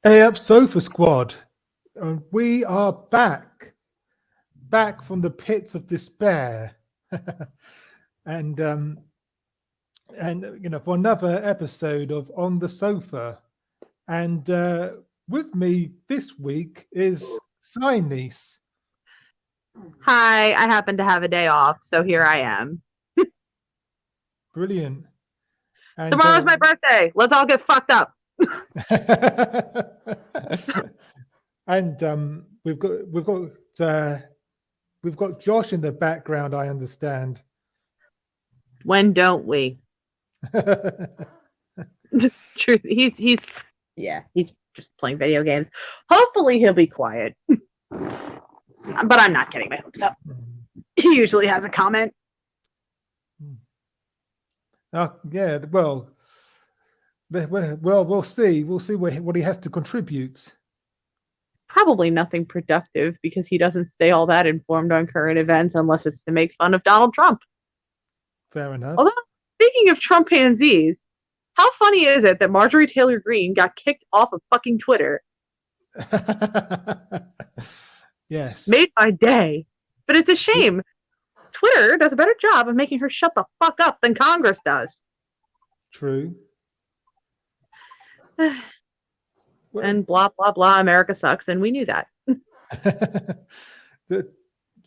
Hey up, Sofa Squad. We are back from the pits of despair, and for another episode of On the Sofa. And with me this week is Niece. Hi, I happen to have a day off, so here I am. Brilliant. And, tomorrow's my birthday. Let's all get fucked up. And we've got Josh in the background, I understand. When don't we? Truth, he's just playing video games. Hopefully he'll be quiet. But I'm not getting my hopes up. He usually has a comment. Yeah, well, we'll see. We'll see what he has to contribute. Probably nothing productive because he doesn't stay all that informed on current events unless it's to make fun of Donald Trump. Fair enough. Although, speaking of Trump pansies, how funny is it that Marjorie Taylor Greene got kicked off of fucking Twitter? Yes. Made my day. But it's a shame. Twitter does a better job of making her shut the fuck up than Congress does. True. And blah, blah, blah, America sucks, and we knew that.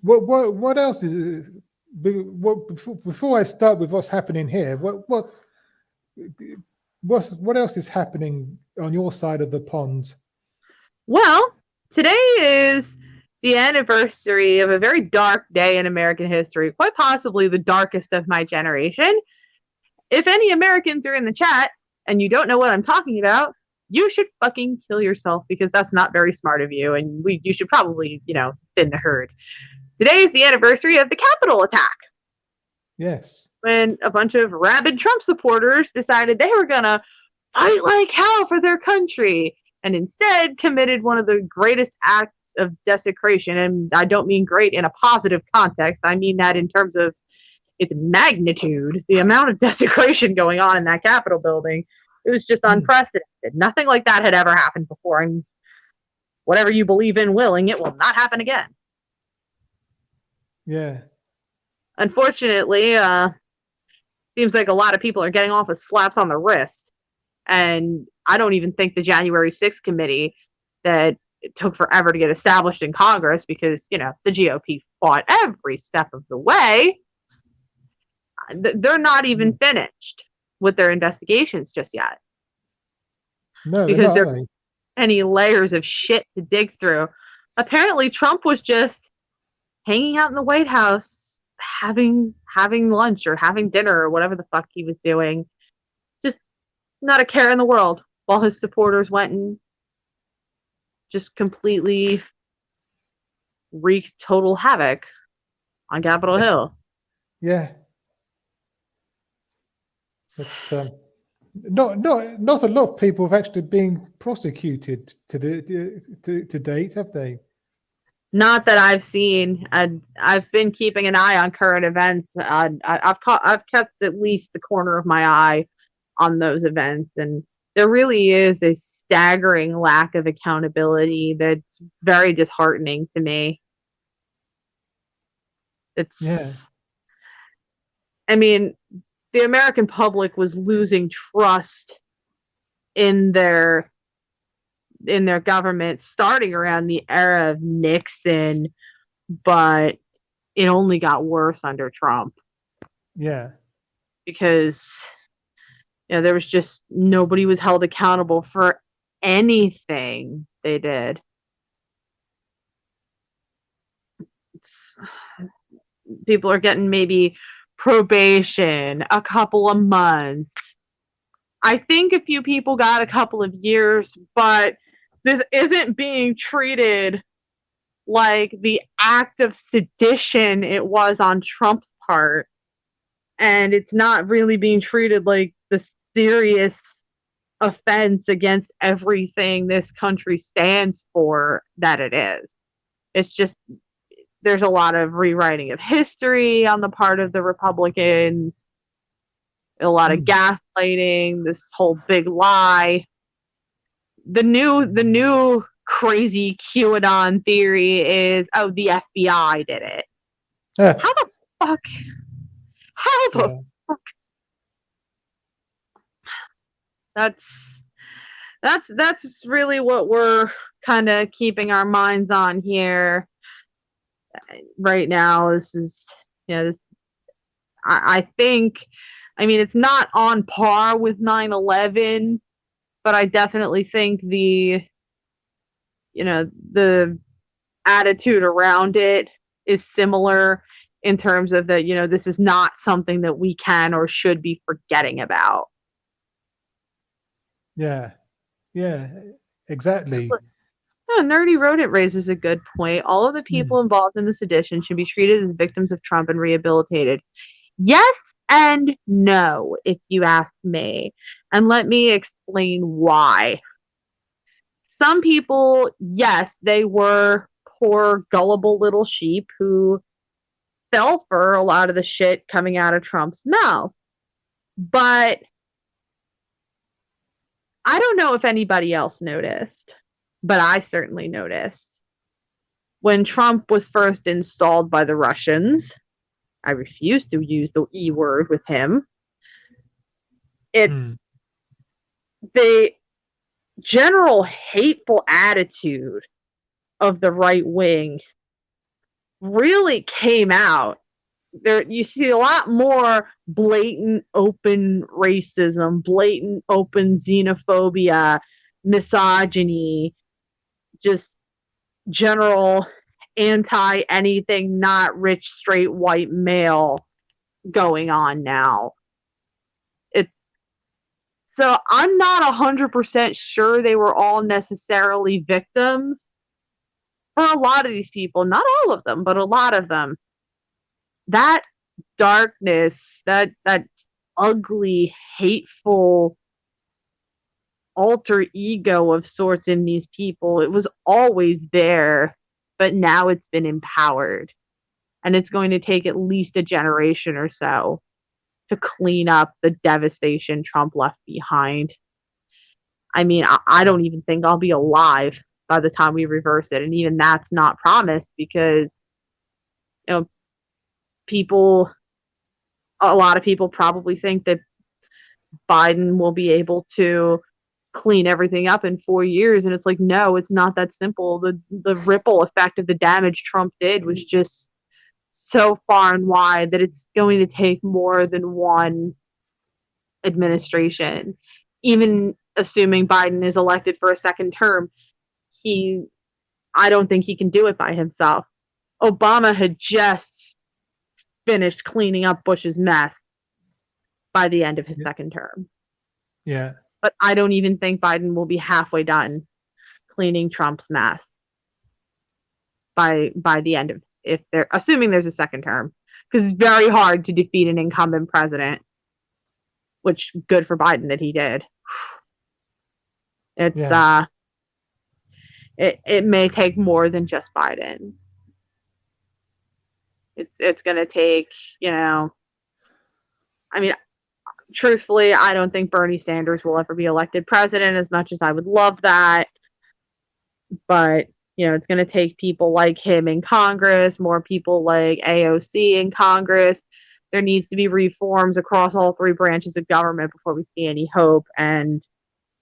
What else is... Before I start with what's happening here, what else is happening on your side of the pond? Well, today is the anniversary of a very dark day in American history, quite possibly the darkest of my generation. If any Americans are in the chat and you don't know what I'm talking about, you should fucking kill yourself because that's not very smart of you, and you should probably, thin the herd. Today is the anniversary of the Capitol attack. Yes. When a bunch of rabid Trump supporters decided they were going to fight like hell for their country and instead committed one of the greatest acts of desecration. And I don't mean great in a positive context. I mean that in terms of its magnitude, the amount of desecration going on in that Capitol building. It was just unprecedented. Nothing like that had ever happened before. And whatever you believe in willing, it will not happen again. Yeah. Unfortunately, seems like a lot of people are getting off with slaps on the wrist. And I don't even think the January 6th committee that it took forever to get established in Congress because, the GOP fought every step of the way. They're not even finished with their investigations just yet. No, because there aren't they? Any layers of shit to dig through. Apparently, Trump was just hanging out in the White House, having lunch or having dinner or whatever the fuck he was doing. Just not a care in the world while his supporters went and just completely wreaked total havoc on Capitol Hill. Yeah. But not a lot of people have actually been prosecuted to date, have they? Not that I've seen. I've been keeping an eye on current events. I've kept at least the corner of my eye on those events, and there really is a staggering lack of accountability that's very disheartening to me. I mean, the American public was losing trust in their government starting around the era of Nixon, but it only got worse under Trump. Yeah. Because there was just nobody was held accountable for anything they did. People are getting maybe probation, a couple of months. I think a few people got a couple of years, but this isn't being treated like the act of sedition it was on Trump's part. And it's not really being treated like the serious offense against everything this country stands for that it is. It's just, there's a lot of rewriting of history on the part of the Republicans, a lot of gaslighting, this whole big lie. the new crazy QAnon theory is, oh, the FBI did it. Yeah. How the fuck? How the Yeah. fuck? That's really what we're kind of keeping our minds on here right now. This is, this, I think, I mean, it's not on par with 9/11, but I definitely think the attitude around it is similar in terms of that, this is not something that we can or should be forgetting about. Yeah. Yeah. Exactly. Oh, Nerdy Rodent raises a good point. All of the people involved in the sedition should be treated as victims of Trump and rehabilitated. Yes and no, if you ask me. And let me explain why. Some people, yes, they were poor, gullible little sheep who fell for a lot of the shit coming out of Trump's mouth. But I don't know if anybody else noticed, but I certainly noticed. When Trump was first installed by the Russians, I refuse to use the E word with him. The general hateful attitude of the right wing really came out. There, you see a lot more blatant open racism, blatant open xenophobia, misogyny, just general anti anything not rich straight white male going on now. So I'm not 100% sure they were all necessarily victims. For a lot of these people, not all of them, but a lot of them, that darkness, that ugly, hateful alter ego of sorts in these people, it was always there, but now it's been empowered. And it's going to take at least a generation or so to clean up the devastation Trump left behind. I mean, I don't even think I'll be alive by the time we reverse it. And even that's not promised because, a lot of people probably think that Biden will be able to clean everything up in 4 years. And it's like, no, it's not that simple. The ripple effect of the damage Trump did was just so far and wide that it's going to take more than one administration. Even assuming Biden is elected for a second term, I don't think he can do it by himself. Obama had just finished cleaning up Bush's mess by the end of his second term. Yeah. But I don't even think Biden will be halfway done cleaning Trump's mess by the end of, if they're assuming there's a second term, because it's very hard to defeat an incumbent president, which good for Biden that he did. It's it may take more than just Biden. It's going to take, I mean, truthfully, I don't think Bernie Sanders will ever be elected president, as much as I would love that. But, it's going to take people like him in Congress, more people like AOC in Congress. There needs to be reforms across all three branches of government before we see any hope. And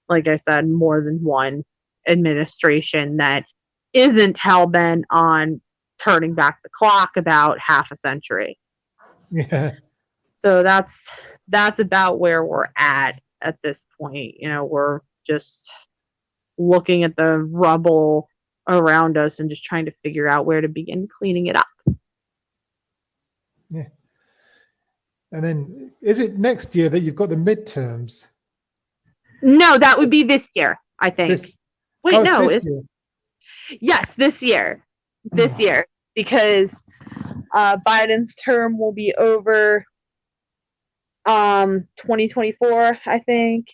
like I said, more than one administration that isn't hell-bent on turning back the clock about half a century. Yeah. So that's about where we're at this point. We're just looking at the rubble around us and just trying to figure out where to begin cleaning it up. Yeah. And then, is it next year that you've got the midterms? No, that would be this year, I think. Wait, no, this year. Yes, this year. This year, because Biden's term will be over 2024, I think.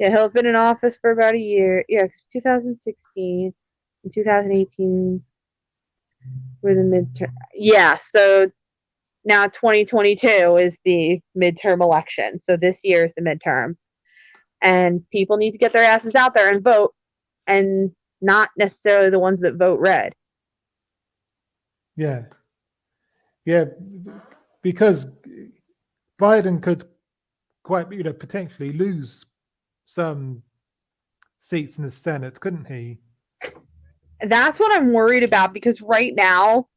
Yeah, he'll have been in office for about a year. Yeah, because 2016 and 2018 were the midterm. Yeah, so now 2022 is the midterm election. So this year is the midterm. And people need to get their asses out there and vote. and not necessarily the ones that vote red. Yeah. Yeah. Because Biden could quite, potentially lose some seats in the Senate, couldn't he? That's what I'm worried about, because right now,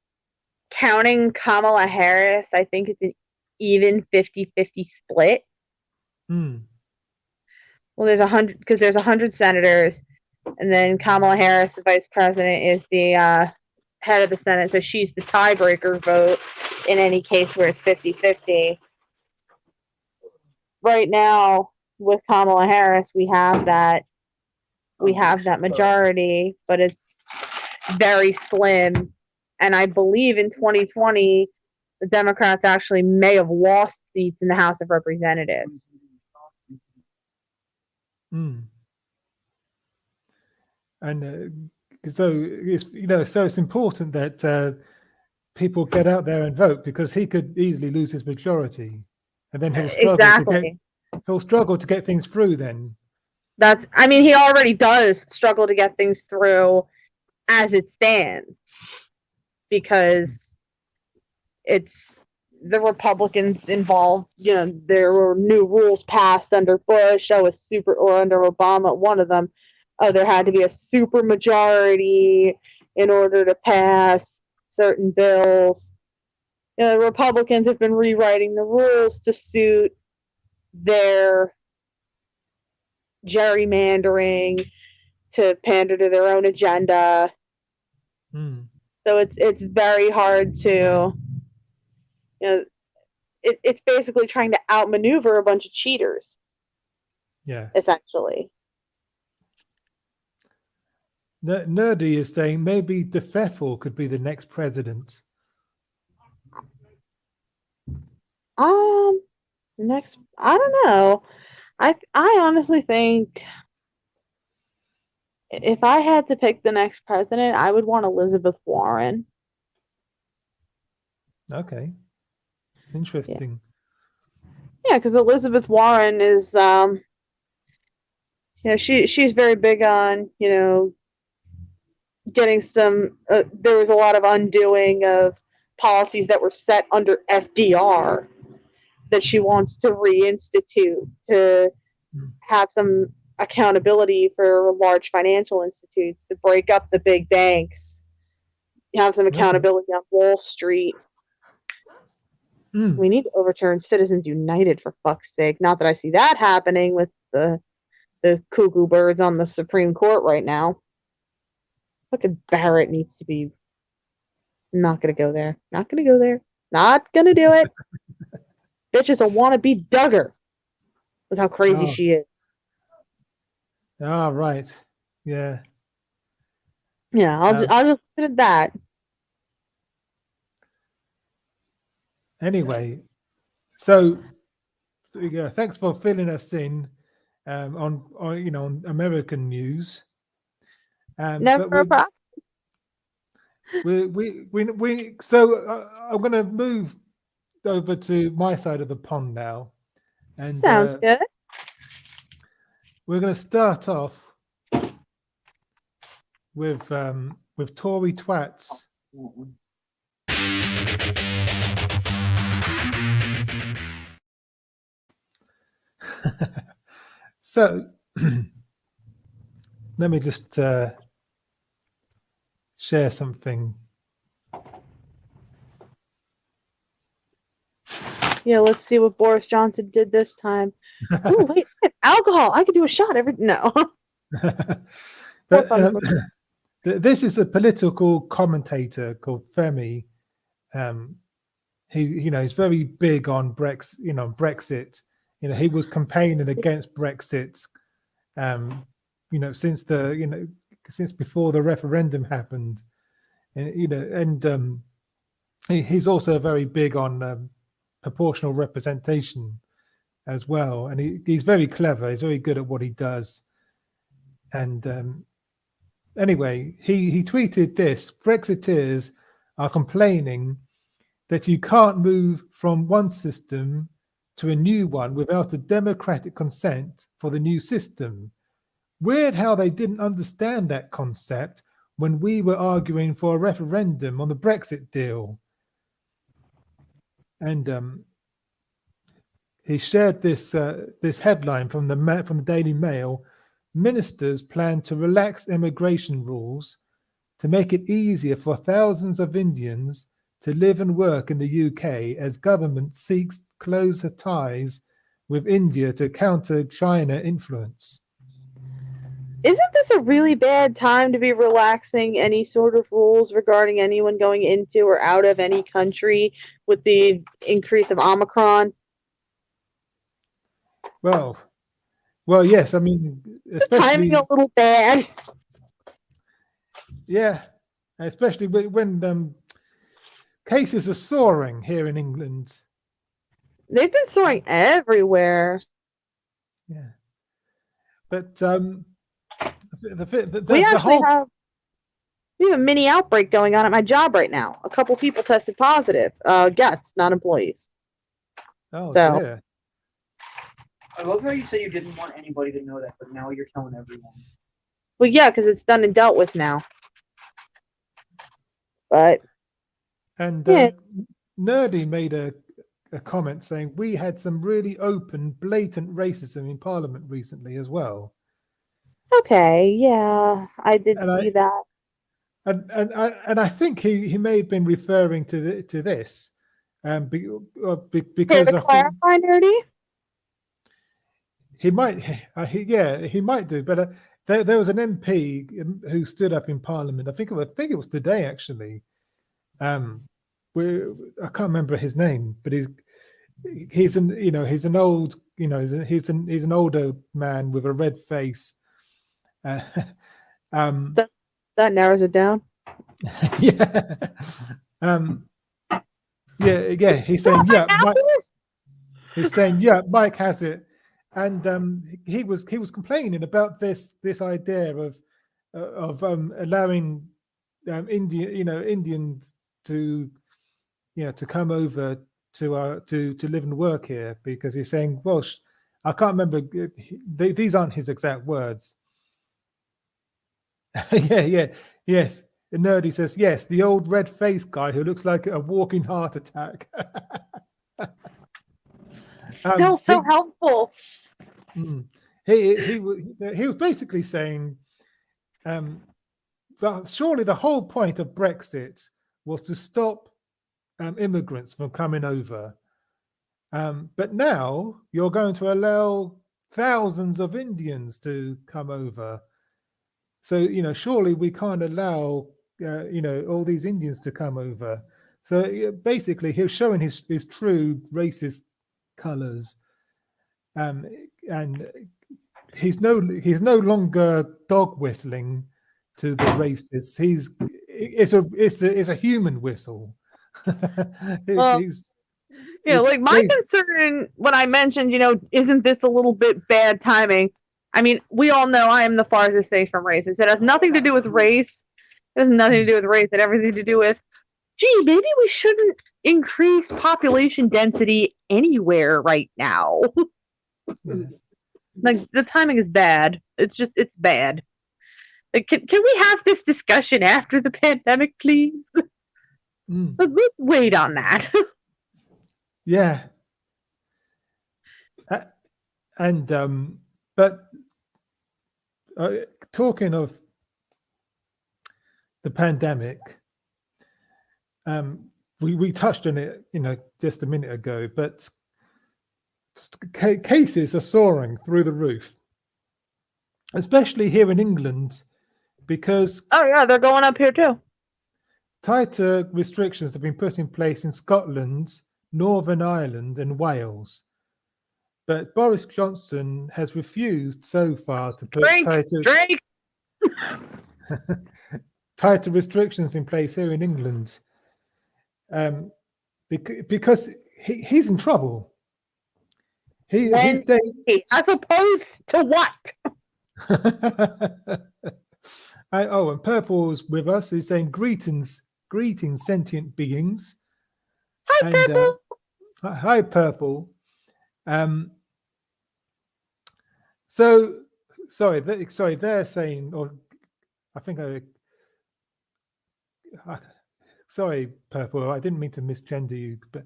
counting Kamala Harris, I think it's an even 50-50 split. Hmm. Well, there's 100, because there's 100 senators, and then Kamala Harris, the vice president, is the head of the Senate, so she's the tiebreaker vote in any case where it's 50-50. Right now, with Kamala Harris, we have that majority, but it's very slim. And I believe in 2020, the Democrats actually may have lost seats in the House of Representatives. Mm. And so it's important that people get out there and vote, because he could easily lose his majority, and then he'll struggle to get things through. Then he already does struggle to get things through as it stands, because it's the Republicans involved. There were new rules passed under Bush, or under Obama, one of them. There had to be a super majority in order to pass certain bills. The Republicans have been rewriting the rules to suit their gerrymandering, to pander to their own agenda. So it's very hard to, it's basically trying to outmaneuver a bunch of cheaters. Yeah. Essentially. Nerdy is saying maybe DeFeffel could be the next president. I don't know. I honestly think if I had to pick the next president, I would want Elizabeth Warren. Okay. Interesting. Yeah, because Elizabeth Warren is, she's very big on, getting some. There was a lot of undoing of policies that were set under FDR that she wants to reinstitute, to have some accountability for large financial institutes, to break up the big banks, have some accountability on Wall Street. We need to overturn Citizens United, for fuck's sake. Not that I see that happening with the cuckoo birds on the Supreme Court right now. Fucking Barrett needs to be. Not gonna go there. Not gonna go there. Not gonna do it. Bitch is a wannabe Duggar. With how crazy she is. Right. Yeah. Yeah, I'll just put it at that. Anyway, so thanks for filling us in on American news. Never a problem. So I'm going to move over to my side of the pond now, and sounds good. We're going to start off with Tory twats. So let me just share something. Yeah, let's see what Boris Johnson did this time. Oh, wait, alcohol. I could do a shot every. No. But this is a political commentator called Femi. He's very big on Brexit. He was campaigning against Brexit, since before the referendum happened. And he's also very big on proportional representation as well. And he's very clever. He's very good at what he does. And anyway, he tweeted this: Brexiteers are complaining that you can't move from one system to a new one without a democratic consent for the new system. weird how they didn't understand that concept when we were arguing for a referendum on the Brexit deal. And he shared this headline from the Daily Mail. Ministers plan to relax immigration rules to make it easier for thousands of Indians to live and work in the UK as government seeks closer ties with India to counter China influence. Isn't this a really bad time to be relaxing any sort of rules regarding anyone going into or out of any country with the increase of Omicron? Well, yes. I mean, Timing especially, a little bad. yeah, especially when cases are soaring here in England. They've been soaring everywhere. Yeah, but the We actually whole have a mini outbreak going on at my job right now. A couple people tested positive. Guests, not employees. oh So- dear. I love how you say you didn't want anybody to know that, but now you're telling everyone. Well, yeah, because it's done and dealt with now. But And Yeah. Nerdy made a comment saying we had some really open, blatant racism in Parliament recently as well. okay, yeah, I did And see that. And I think he may have been referring to this, because Care to I think clarify, Nerdy? he might, he might do. But there was an MP who stood up in Parliament. I think it was today actually. I can't remember his name, but he's an old, he's an older man with a red face. That narrows it down. Yeah. Yeah. He's saying, yeah, Mike has it, and he was complaining about this idea of allowing Indians to come over to live and work here, because he's saying, well, I can't remember, these aren't his exact words. Yes. The Nerdy says, yes, the old red face guy who looks like a walking heart attack. Still so helpful. He was basically saying, surely the whole point of Brexit was to stop immigrants from coming over. But now you're going to allow thousands of Indians to come over. So, surely we can't allow, all these Indians to come over. So basically, he was showing his true racist colors. And he's no longer dog whistling to the racists. It's a human whistle. Well, like my concern when I mentioned, isn't this a little bit bad timing? I mean, we all know I am the farthest thing from racist. It has nothing to do with race. It has nothing to do with race. It has everything to do with, gee, maybe we shouldn't increase population density anywhere right now. Yeah. Like, the timing is bad. It's bad. Like, can we have this discussion after the pandemic, please? Let's wait on that. Yeah. But talking of the pandemic, we touched on it, just a minute ago, but cases are soaring through the roof, especially here in England, because Oh yeah, they're going up here too. tighter restrictions have been put in place in Scotland, Northern Ireland, and Wales. But Boris Johnson has refused so far to put tighter restrictions in place here in England, because he's in trouble. He's as opposed to what? And Purple's with us. He's saying greetings, sentient beings. Hi, Purple. Hi, Purple. So sorry, they're saying, or I think sorry, Purple, I didn't mean to misgender you, but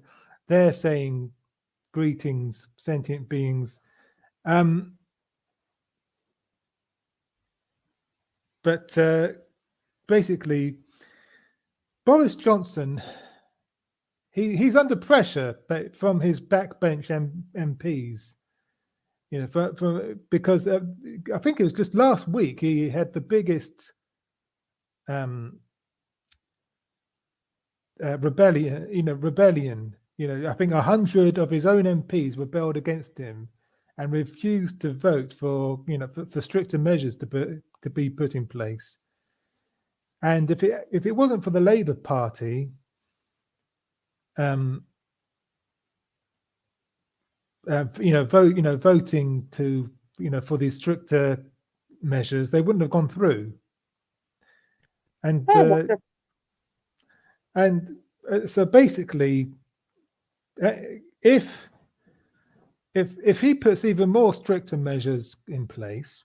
they're saying greetings, sentient beings. But basically, Boris Johnson, he's under pressure from his backbench MPs. You know, because I think it was just last week he had the biggest rebellion. You know, I think 100 of his own MPs rebelled against him and refused to vote for for stricter measures to be put in place. And if it wasn't for the Labour Party, voting to for these stricter measures, they wouldn't have gone through. And so basically, if he puts even more stricter measures in place,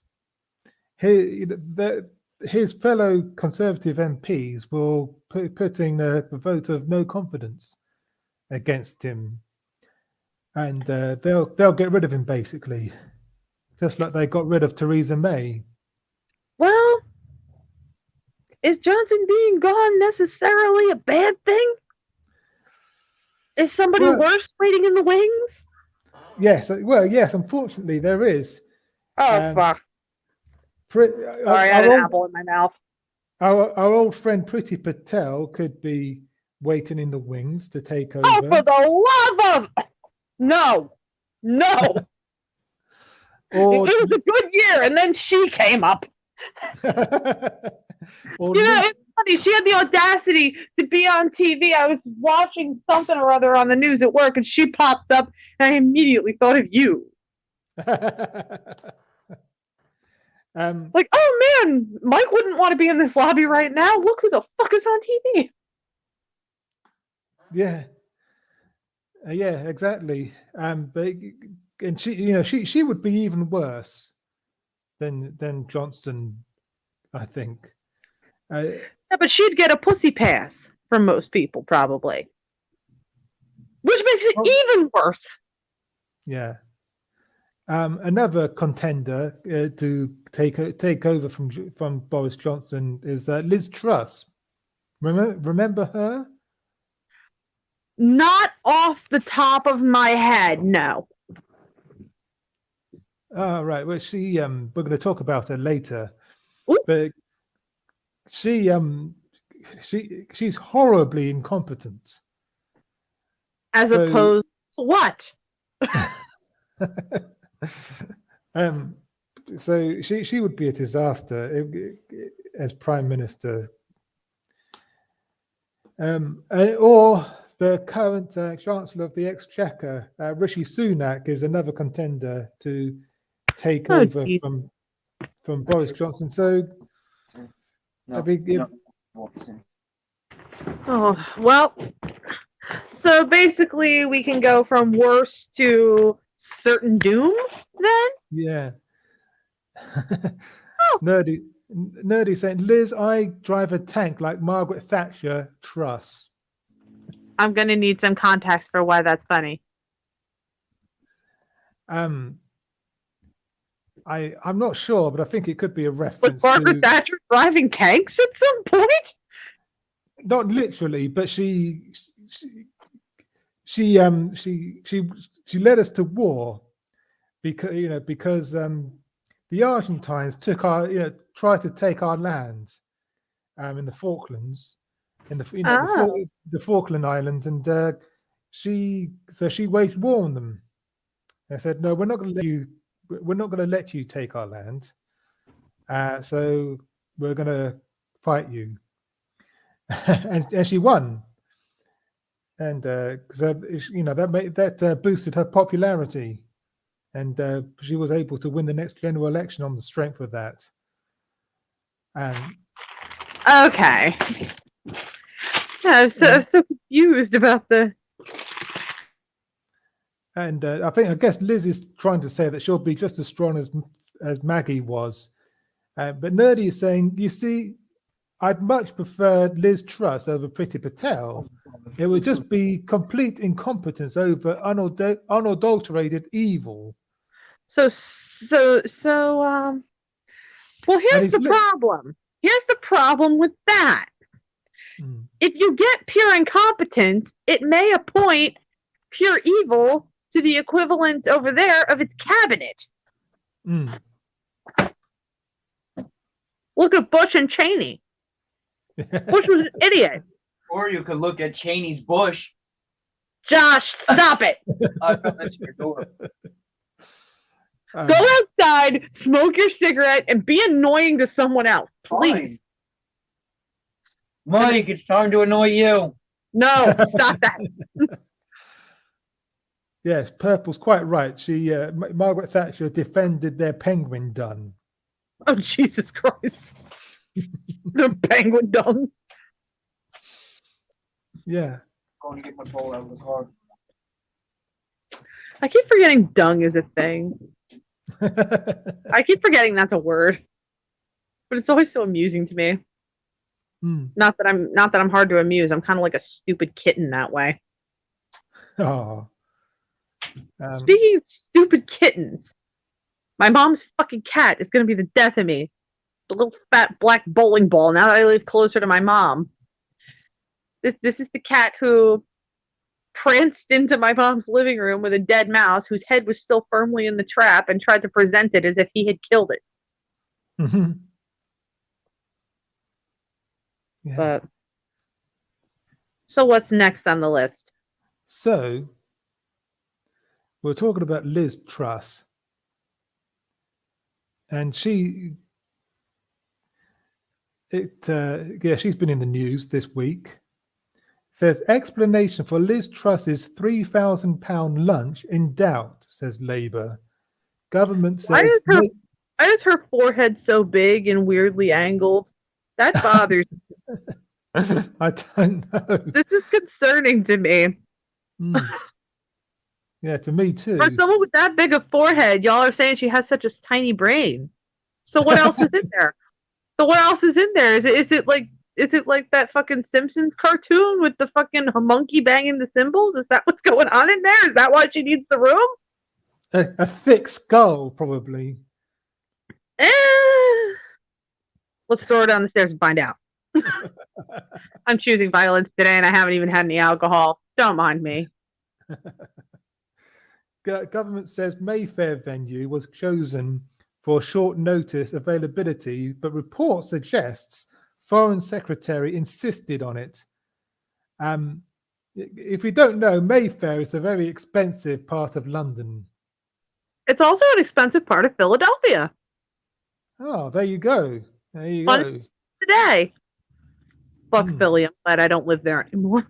his fellow Conservative MPs will putting a vote of no confidence against him, and they'll get rid of him basically, just like they got rid of Theresa May. Well, is Johnson being gone necessarily a bad thing? Is somebody worse waiting in the wings? Yes, well, yes. Unfortunately, there is. Oh fuck! Sorry, I had an apple in my mouth. Our old friend Priti Patel could be waiting in the wings to take over. Oh, for the love of no! Or, it was a good year, and then she came up. It's funny. She had the audacity to be on TV. I was watching something or other on the news at work, and she popped up, and I immediately thought of you. Like, oh man, Mike wouldn't want to be in this lobby right now. Look who the fuck is on TV. Yeah, exactly. But and she would be even worse than Johnson, I think. Yeah, but she'd get a pussy pass from most people, probably, which makes it even worse. Yeah. Another contender to take over from Boris Johnson is Liz Truss. Remember her? Not off the top of my head, no. Oh, right. Well, we're going to talk about her later. Ooh. But she's horribly incompetent. As opposed to what? So she would be a disaster as Prime Minister. Or the current Chancellor of the Exchequer, Rishi Sunak, is another contender to take over from Boris Johnson. So, well, so basically we can go from worse to certain doom then? Yeah. Nerdy saying, Liz, I drive a tank like Margaret Thatcher, Truss. I'm going to need some context for why that's funny. I'm not sure, but I think it could be a reference. Was Margaret Thatcher driving tanks at some point? Not literally, but she led us to war because the Argentines tried to take our land in the Falklands, the Falkland Islands, and she waged war on them. They said, no, we're not going to let you take our land. So we're going to fight you. and she won. And that boosted her popularity. And she was able to win the next general election on the strength of that. Okay. I'm so confused about the. And I guess Liz is trying to say that she'll be just as strong as Maggie was. But Nerdy is saying, you see, I'd much prefer Liz Truss over Priti Patel. It would just be complete incompetence over unadulterated evil. Well, And here's he's the problem. Here's the problem with that. Mm. If you get pure incompetence, it may appoint pure evil to the equivalent over there of its cabinet. Mm. Look at Bush and Cheney. Bush was an idiot. Or you could look at Cheney's Bush. Josh, stop it. I felt that's your door. Go outside, smoke your cigarette, and be annoying to someone else, please. Fine. Mike, it's time to annoy you. No, stop that. Yes, Purple's quite right. She, Margaret Thatcher, defended their penguin dun. Oh, Jesus Christ. The penguin dung. Yeah. Going to get my bowl out of the car. I keep forgetting dung is a thing. I keep forgetting that's a word. But it's always so amusing to me. Mm. Not that I'm hard to amuse. I'm kind of like a stupid kitten that way. Oh. Speaking of stupid kittens, my mom's fucking cat is going to be the death of me. The little fat black bowling ball, now that I live closer to my mom. This is the cat who pranced into my mom's living room with a dead mouse whose head was still firmly in the trap and tried to present it as if he had killed it. Mm-hmm. Yeah. But so what's next on the list? So we're talking about Liz Truss, and she's been in the news this week. Says explanation for Liz Truss's £3,000 lunch in doubt, says Labour. Government says Why is her forehead so big and weirdly angled? That bothers me. I don't know. This is concerning to me. Mm. Yeah, to me too. For someone with that big a forehead, y'all are saying she has such a tiny brain. So what else is in there? Is it like that fucking Simpsons cartoon with the fucking monkey banging the cymbals? Is that what's going on in there? Is that why she needs the room? A thick skull, probably. Let's throw her down the stairs and find out. I'm choosing violence today and I haven't even had any alcohol. Don't mind me. Government says Mayfair venue was chosen for short notice availability, but report suggests Foreign Secretary insisted on it. If you don't know, Mayfair is a very expensive part of London. It's also an expensive part of Philadelphia. Oh, there you go. There you Fun today. Fuck Philly. I'm glad I don't live there anymore.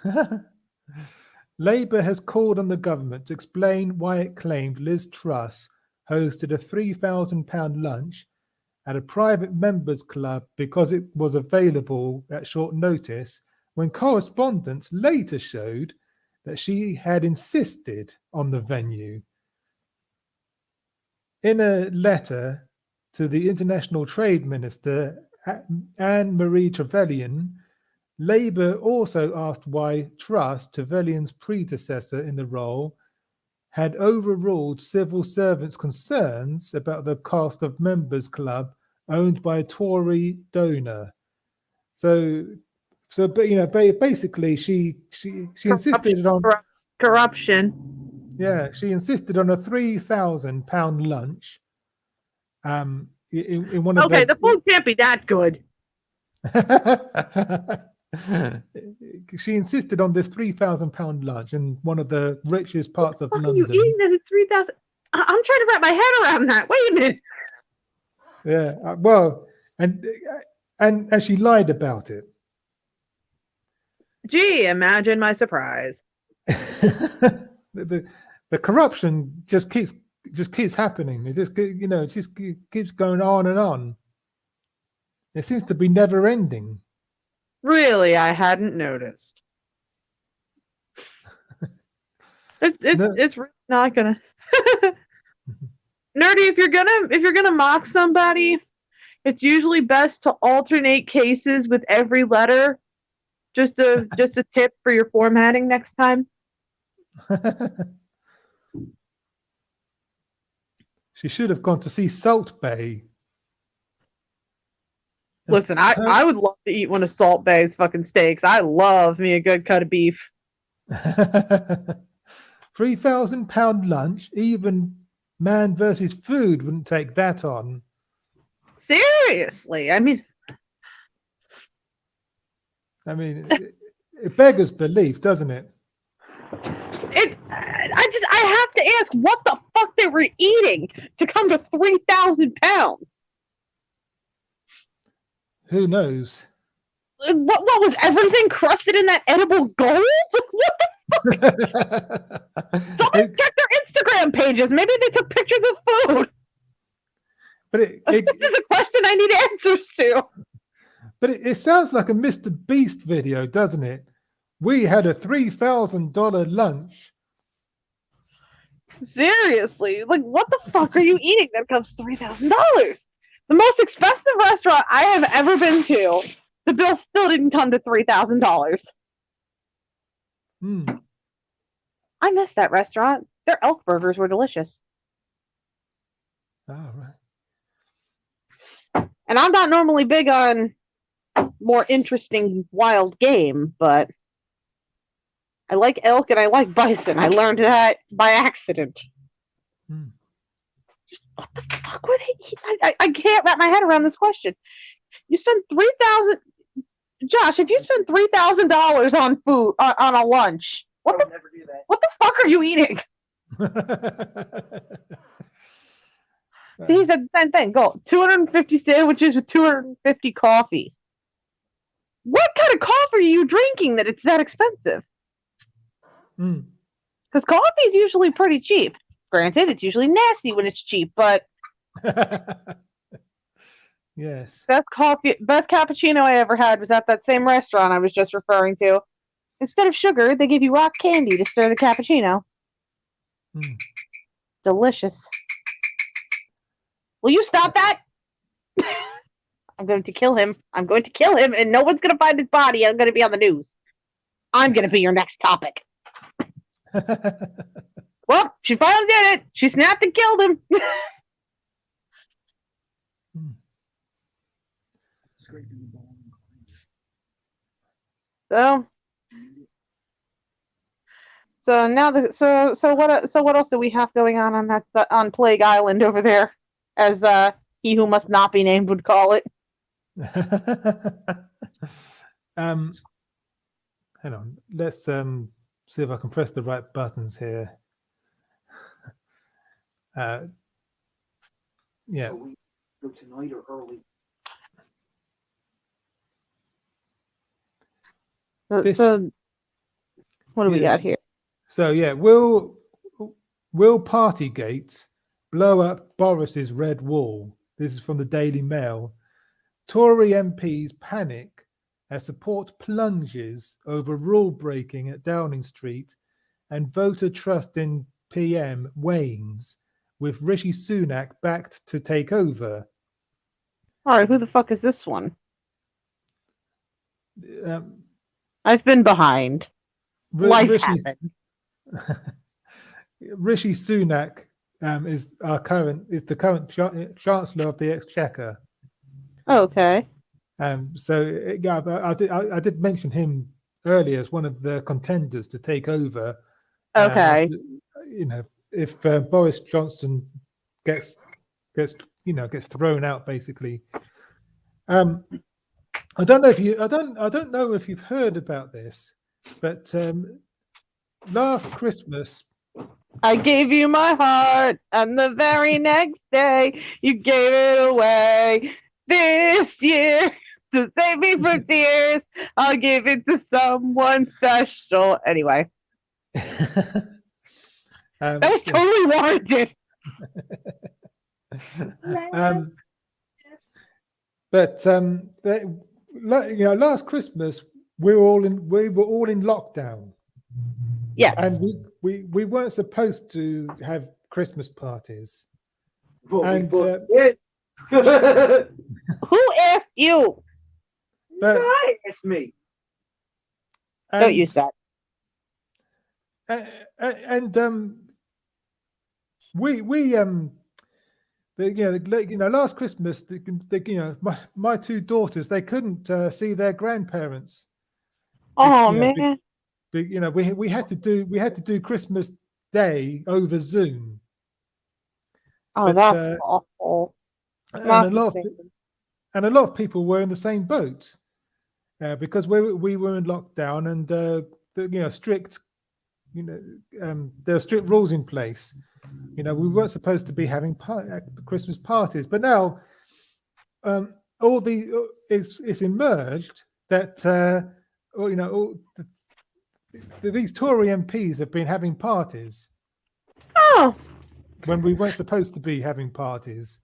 go. Labour has called on the government to explain why it claimed Liz Truss hosted a £3,000 lunch at a private members club because it was available at short notice, when correspondence later showed that she had insisted on the venue. In a letter to the International Trade Minister, Anne-Marie Trevelyan, Labour also asked why Truss, Trevelyan's predecessor in the role, had overruled civil servants' concerns about the cost of members' club owned by a Tory donor. So basically, she insisted on corruption. Yeah, she insisted on a £3,000 lunch. In one of the food can't be that good. She insisted on this £3,000 lunch in one of the richest parts of London. You eating that at 3,000? I'm trying to wrap my head around that. Wait a minute. Yeah, well, and she lied about it. Gee, imagine my surprise. The corruption just keeps happening. It just keeps going on and on. It seems to be never ending. Really, I hadn't noticed. It's really not gonna. Nerdy, if you're gonna mock somebody, it's usually best to alternate cases with every letter. Just a tip for your formatting next time. She should have gone to see Salt Bay. Listen, I would love to eat one of Salt Bay's fucking steaks. I love me a good cut of beef. £3,000 lunch. Even Man versus Food wouldn't take that on. Seriously, I mean, it beggars belief, doesn't it? I have to ask what the fuck they were eating to come to 3,000 pounds. Who knows? What was everything crusted in that edible gold? What the fuck? Somebody check their Instagram pages. Maybe they took pictures of food. But this is a question I need answers to. But it sounds like a Mr. Beast video, doesn't it? We had a $3,000 lunch. Seriously, like what the fuck are you eating that costs $3,000? The most expensive restaurant I have ever been to, the bill still didn't come to $3,000. I missed that restaurant. Their elk burgers were delicious. Oh, right. And I'm not normally big on more interesting wild game, but I like elk and I like bison. I learned that by accident. Just what the fuck were they eating? I can't wrap my head around this question. You spend $3,000, Josh. If you spend $3,000 on food on a lunch, what the fuck are you eating? See, he said the same thing. Go 250 sandwiches with 250 coffees. What kind of coffee are you drinking that it's that expensive? Because coffee is usually pretty cheap. Granted, it's usually nasty when it's cheap, but yes. Best cappuccino I ever had was at that same restaurant I was just referring to. Instead of sugar, they give you rock candy to stir the cappuccino. Delicious. Will you stop that? I'm going to kill him. I'm going to kill him, and no one's going to find his body. I'm going to be on the news. I'm going to be your next topic. Well, she finally did it. She snapped and killed him. So now what else do we have going on on Plague Island over there, as he who must not be named would call it? Hang on. Let's see if I can press the right buttons here. Yeah. Go tonight or early. So what do we got here? So yeah, will Partygate blow up Boris's red wall? This is from the Daily Mail. Tory MPs panic as support plunges over rule breaking at Downing Street, and voter trust in PM wanes, with Rishi Sunak backed to take over. All right, who the fuck is this one? I've been behind. Life happened. Rishi Sunak is the current Chancellor of the Exchequer. Okay. So yeah, I did mention him earlier as one of the contenders to take over. Okay. If Boris Johnson gets thrown out, basically. I don't know if you've heard about this, but last Christmas, I gave you my heart, and the very next day you gave it away. This year, to save me from tears, I'll give it to someone special. Anyway, that was totally warranted. But last Christmas we were all in lockdown. Yeah, and we weren't supposed to have Christmas parties. And Who asked you? but It's me. Don't use that. and we last Christmas, my two daughters, they couldn't see their grandparents. Oh You know, man. we had to do Christmas Day over Zoom. Oh, But, that's awful. and Not a lot the of same. and a lot of people were in the same boat because we were in lockdown and strict there are strict rules in place. We weren't supposed to be having Christmas parties, but now it's emerged that these Tory MPs have been having parties Oh, when we weren't supposed to be having parties,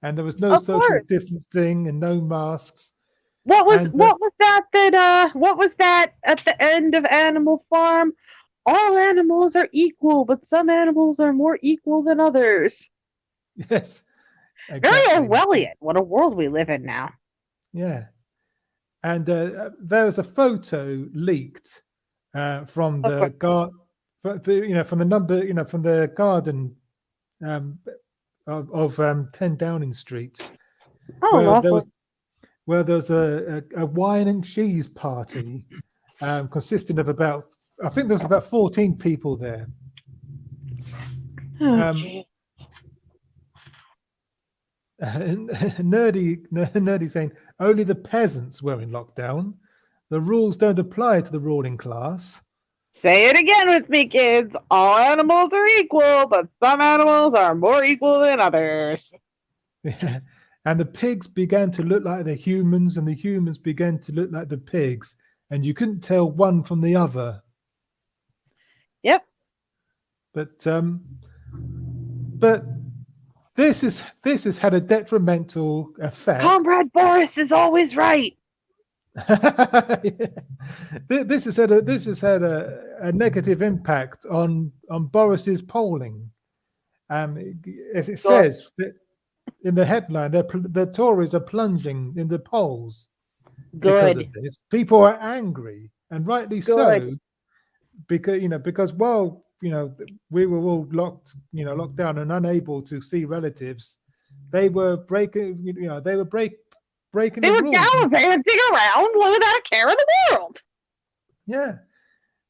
and there was no of social course. distancing and no masks. What was And, what was that at the end of Animal Farm? All animals are equal, but some animals are more equal than others. Yes, Very exactly. Orwellian. What a world we live in now. Yeah, and there was a photo leaked from Of the from the number, from the garden of 10 Downing Street, Oh, where lovely. there was a wine and cheese party consisting of I think there was about 14 people there. Oh, gee. Nerdy saying only the peasants were in lockdown. The rules don't apply to the ruling class. Say it again with me, kids. All animals are equal, but some animals are more equal than others. And the pigs began to look like the humans, and the humans began to look like the pigs, and you couldn't tell one from the other. Yep. But this has had a detrimental effect. Comrade Boris is always right. This has had a negative impact on Boris's polling. As it says that in the headline, the Tories are plunging in the polls because Good. of this. People are angry, and rightly so, because while we were all locked down and unable to see relatives, they were breaking They the were rules. gallivanting around without a care in the world. Yeah.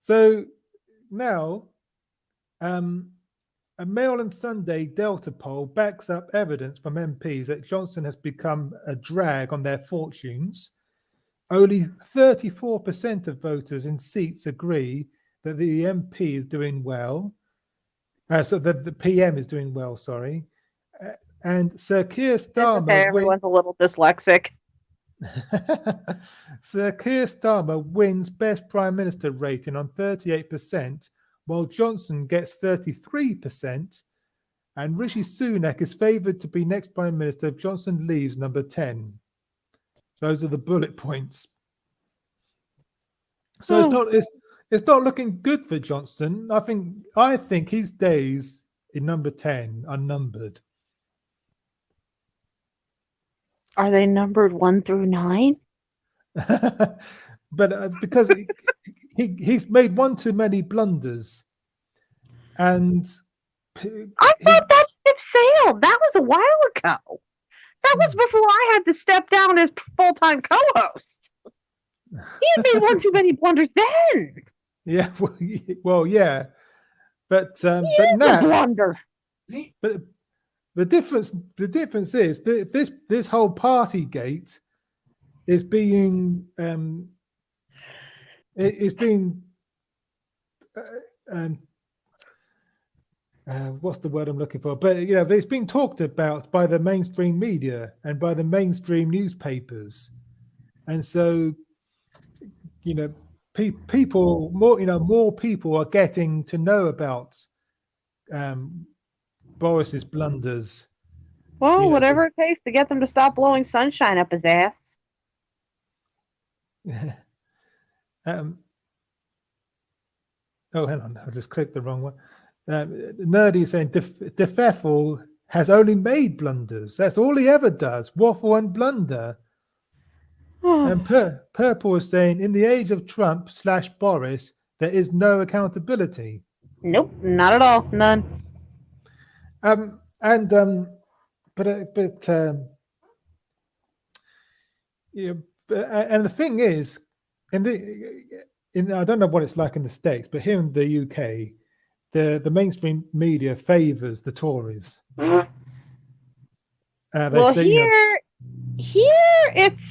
So now, a Mail and Sunday Delta poll backs up evidence from MPs that Johnson has become a drag on their fortunes. Only 34% of voters in seats agree that the MP is doing well. So that the PM is doing well, sorry. And Sir Keir Starmer... Okay, everyone's a little dyslexic. Sir Keir Starmer wins Best Prime Minister rating on 38%, while Johnson gets 33%, and Rishi Sunak is favoured to be next Prime Minister if Johnson leaves number 10. Those are the bullet points. So it's not looking good for Johnson. I think his days in number 10 are numbered. Are they numbered 1 through 9? But because he's made one too many blunders, and I thought that ship sailed. That was a while ago. That was before I had to step down as full-time co-host. He had made one too many blunders then. Yeah, well, yeah, but now, blunder. But the difference is that this whole party gate is being what's the word I'm looking for? But it's being talked about by the mainstream media and by the newspapers, and so people more people are getting to know about Boris's blunders. Well, whatever it takes to get them to stop blowing sunshine up his ass. Oh, hang on, I just clicked the wrong one. Nerdy is saying De Pfeffel has only made blunders. That's all he ever does, waffle and blunder. And Purple is saying, in the age of Trump/Boris, there is no accountability. Nope, not at all. None. Yeah, and the thing is, I don't know what it's like in the States, but here in the UK, the mainstream media favors the Tories. Well, Here it's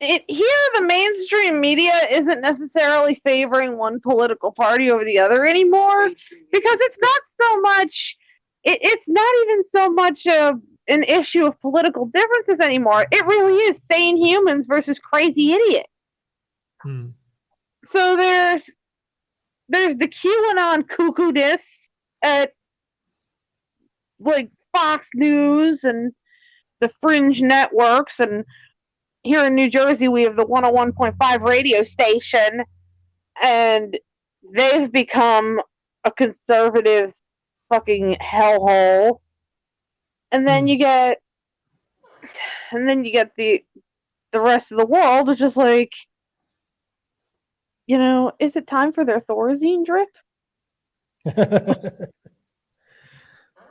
here the mainstream media isn't necessarily favoring one political party over the other anymore, because it's not so much. It's not even so much of an issue of political differences anymore. It really is sane humans versus crazy idiots. So there's the QAnon cuckoo-ness at like Fox News and the fringe networks, and here in New Jersey we have the 101.5 radio station, and they've become a conservative fucking hellhole. And then you get the rest of the world is just like, is it time for their Thorazine drip?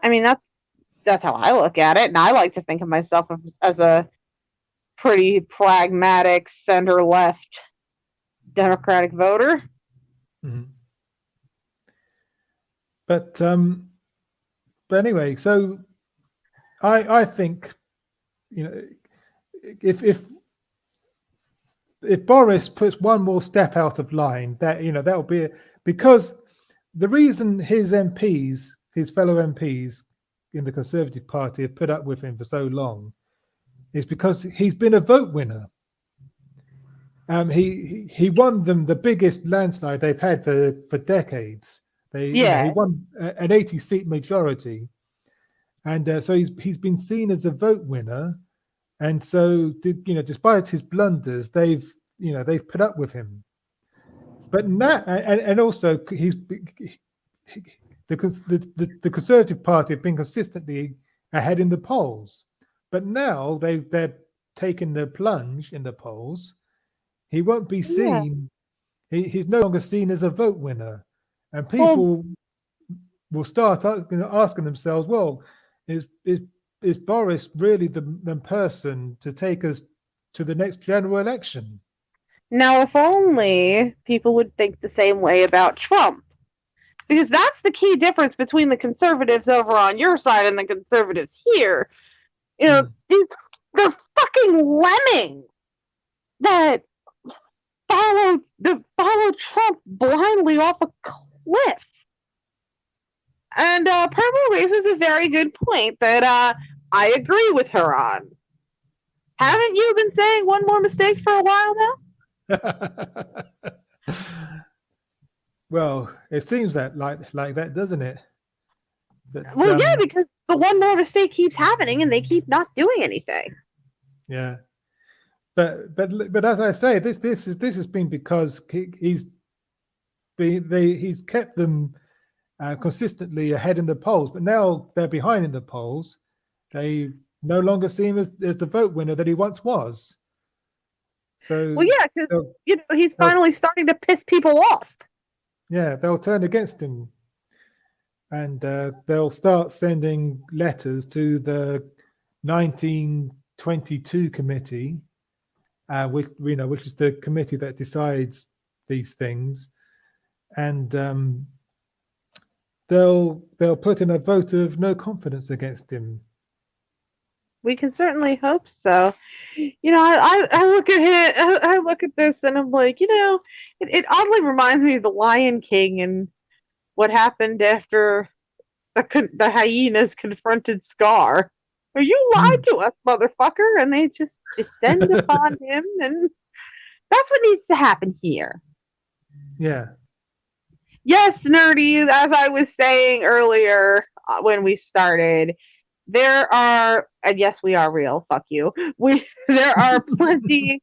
I mean, that's how I look at it, and I like to think of myself as a pretty pragmatic center-left Democratic voter. But anyway, so I think, if Boris puts one more step out of line, that'll be because the reason his fellow MPs in the Conservative Party have put up with him for so long is because he's been a vote winner. He won them the biggest landslide they've had for decades. He won an 80-seat majority, and so he's been seen as a vote winner. And so, despite his blunders, they've put up with him. But now, and also, the Conservative Party have been consistently ahead in the polls. But now they're taking the plunge in the polls. He won't be seen. He's no longer seen as a vote winner, and people will start asking themselves, "Well, is Boris really the person to take us to the next general election?" Now, if only people would think the same way about Trump, because that's the key difference between the conservatives over on your side and the conservatives here. They're fucking lemmings that follow Trump blindly off a cliff. And Purple raises a very good point that I agree with her on. Haven't you been saying one more mistake for a while now? Well, it seems that like that, doesn't it? But, yeah, because the one more mistake keeps happening, and they keep not doing anything. Yeah, but as I say, this has been because he's kept them consistently ahead in the polls, but now they're behind in the polls. They no longer see him as the vote winner that he once was. So because he's finally starting to piss people off. Yeah, they'll turn against him, and they'll start sending letters to the 1922 committee, which is the committee that decides these things, and they'll put in a vote of no confidence against him. We can certainly hope so. I look at it. I look at this, and I'm like, it oddly reminds me of The Lion King and what happened after the hyenas confronted Scar. Or you lied to us, motherfucker, and they just descend upon him, and that's what needs to happen here. Yeah. Yes, nerdy. As I was saying earlier when we started. There are, and yes, we are real. Fuck you. There are plenty.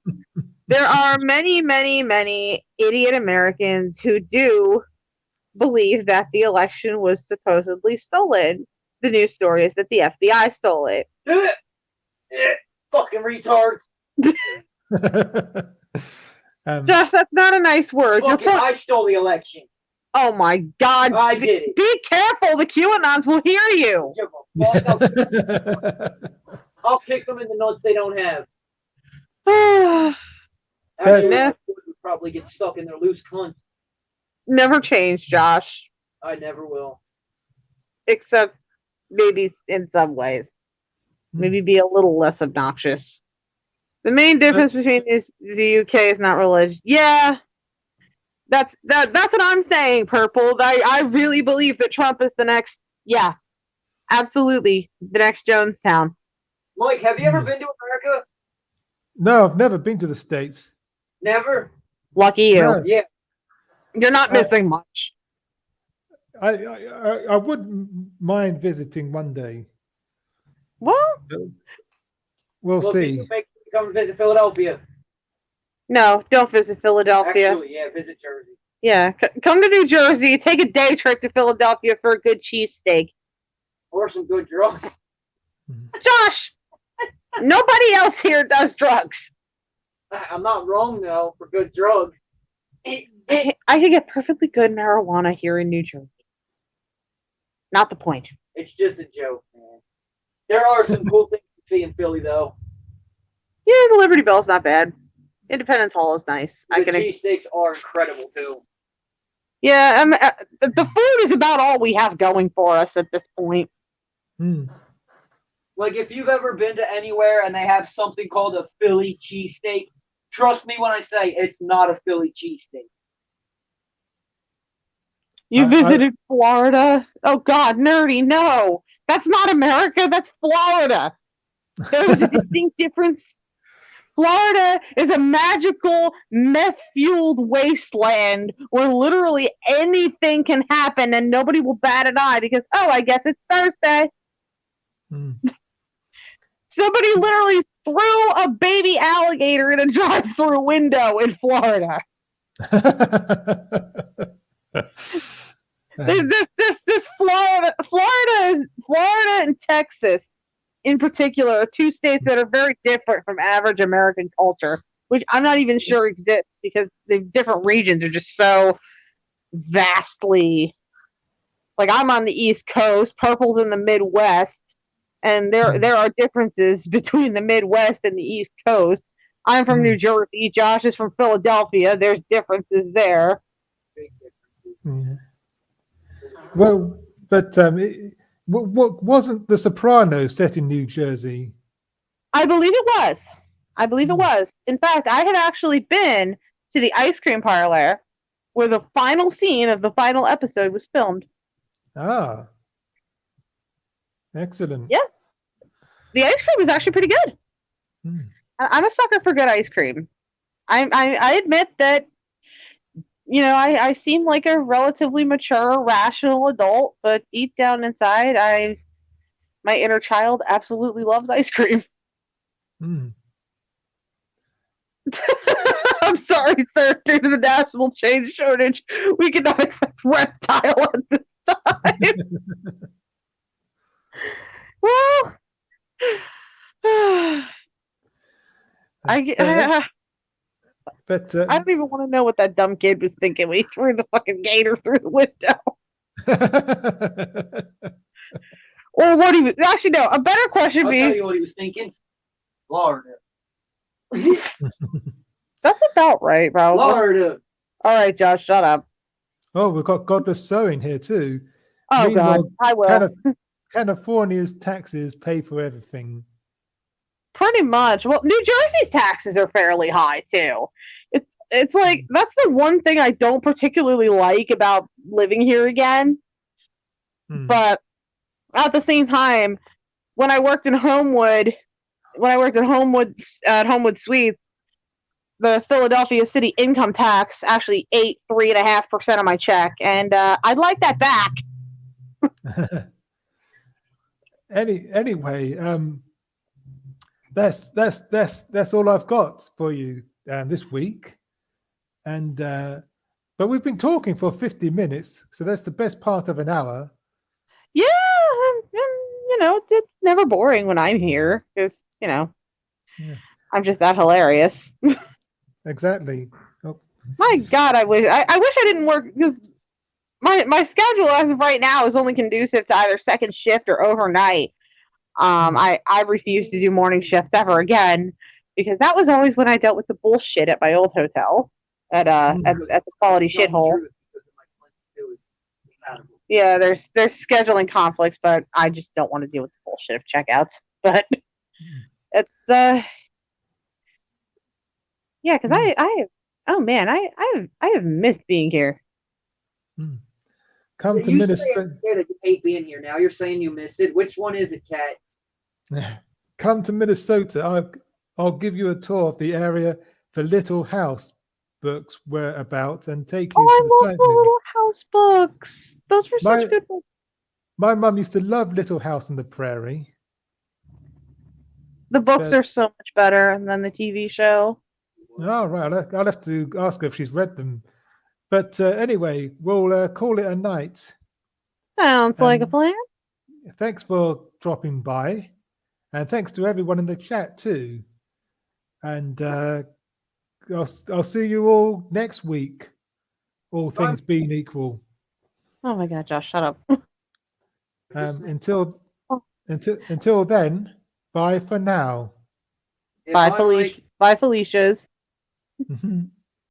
There are many, many, many idiot Americans who do believe that the election was supposedly stolen. The news story is that the FBI stole it. Fucking retards. Josh, that's not a nice word. Fucking, I stole the election. Oh my God! I did it. Be careful. The QAnons will hear you. Give a fuck. I'll kick them in the nuts they don't have. Actually, my foot would probably get stuck in their loose cunts. Never change, Josh. I never will. Except maybe in some ways. Maybe be a little less obnoxious. The main difference between the UK is not religion. Yeah, that's what I'm saying, Purple. I really believe that Trump is the next. Yeah, absolutely, the next Jonestown. Mike, have you ever been to America? No, I've never been to the States. Never? Lucky you. No. Yeah. You're not missing much. I wouldn't mind visiting one day. Well, We'll see. Make sure you come visit Philadelphia. No, don't visit Philadelphia. Actually, yeah, visit Jersey. Yeah, come to New Jersey. Take a day trip to Philadelphia for a good cheesesteak. Or some good drugs. Josh, nobody else here does drugs. I'm not wrong, though, for good drugs. I could get perfectly good marijuana here in New Jersey. Not the point. It's just a joke, man. There are some cool things to see in Philly, though. Yeah, the Liberty Bell's not bad. Independence Hall is nice. The cheesesteaks are incredible, too. Yeah, the food is about all we have going for us at this point. Like, if you've ever been to anywhere and they have something called a Philly cheesesteak, trust me when I say it's not a Philly cheesesteak. You visited Florida? Oh, God, nerdy, no. That's not America, that's Florida. There's a distinct difference. Florida is a magical, meth-fueled wasteland where literally anything can happen and nobody will bat an eye because, oh, I guess it's Thursday. Somebody literally threw a baby alligator in a drive-through window in Florida. This Florida and Texas in particular are two states that are very different from average American culture, which I'm not even sure exists because the different regions are just so vastly. Like, I'm on the East Coast, Purple's in the Midwest, and there are differences between the Midwest and the East Coast. I'm from New Jersey. Josh is from Philadelphia. There's differences there. Yeah. Well, but what wasn't the Sopranos set in New Jersey? I believe it was. In fact, I had actually been to the ice cream parlor where the final scene of the final episode was filmed. Ah, excellent. Yeah, the ice cream was actually pretty good. I'm a sucker for good ice cream. I admit that. You know, I seem like a relatively mature, rational adult, but deep down inside, my inner child absolutely loves ice cream. I'm sorry, sir. Due to the national change shortage, we cannot accept reptile at this time. Well, But I don't even want to know what that dumb kid was thinking when he threw the fucking gator through the window. Or what he was actually no. A better question I'll be. tell you what he was thinking. Florida. That's about right, bro. Florida. All right, Josh, shut up. Oh, we've got Godless Sewing here too. Oh God, I will. California's taxes pay for everything. Pretty much. Well, New Jersey's taxes are fairly high too. It's like that's the one thing I don't particularly like about living here again. But at the same time, when I worked in Homewood, at Homewood Suites, the Philadelphia city income tax actually ate 3.5% of my check, and I'd like that back. Anyway, that's all I've got for you this week, and But we've been talking for 50 minutes, so that's the best part of an hour. Yeah, it's never boring when I'm here because Yeah. I'm just that hilarious. Exactly. Oh, My God, I wish I didn't work because my schedule as of right now is only conducive to either second shift or overnight. I refuse to do morning shifts ever again because that was always when I dealt with the bullshit at my old hotel at the quality shithole. Yeah, there's scheduling conflicts, but I just don't want to deal with the bullshit of checkouts. But it's yeah, because I have missed being here. Come to You Minnesota. say that you hate being here. Now you're saying you miss it. Which one is it, Kat? Come to Minnesota. I'll give you a tour of the area the Little House books were about and take you to I the love science the museum. Little House books. Those were such good books. My mum used to love Little House on the Prairie. The books are so much better than the TV show. Oh, right. I'll have to ask her if she's read them. But anyway, we'll call it a night. Sounds like a plan. Thanks for dropping by. And thanks to everyone in the chat too. And I'll see you all next week. All things being equal. Oh my God, Josh, shut up. Until then, bye for now. Bye, Felicia. Bye, Felicia's.